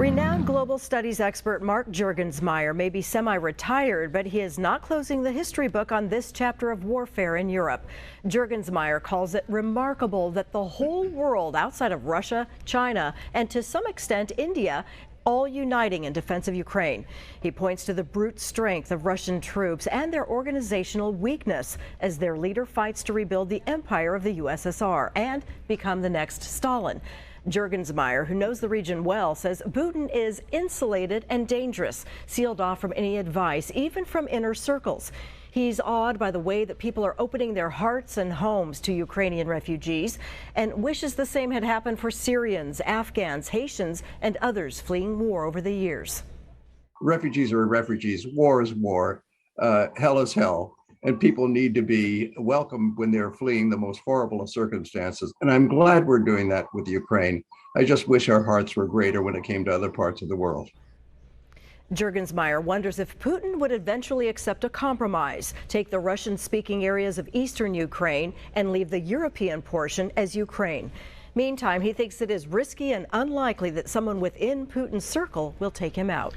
Renowned global studies expert Mark Juergensmeyer may be semi-retired, but he is not closing the history book on this chapter of warfare in Europe. Juergensmeyer calls it remarkable that the whole world outside of Russia, China, and to some extent India, all uniting in defense of Ukraine. He points to the brute strength of Russian troops and their organizational weakness as their leader fights to rebuild the empire of the USSR and become the next Stalin. Juergensmeyer, who knows the region well, says Putin is insulated and dangerous, sealed off from any advice, even from inner circles. He's awed by the way that people are opening their hearts and homes to Ukrainian refugees and wishes the same had happened for Syrians, Afghans, Haitians, and others fleeing war over the years. Refugees are refugees. War is war. Hell is hell. And people need to be welcomed when they're fleeing the most horrible of circumstances. And I'm glad we're doing that with Ukraine. I just wish our hearts were greater when it came to other parts of the world. Juergensmeyer wonders if Putin would eventually accept a compromise, take the Russian-speaking areas of eastern Ukraine and leave the European portion as Ukraine. Meantime, he thinks it is risky and unlikely that someone within Putin's circle will take him out.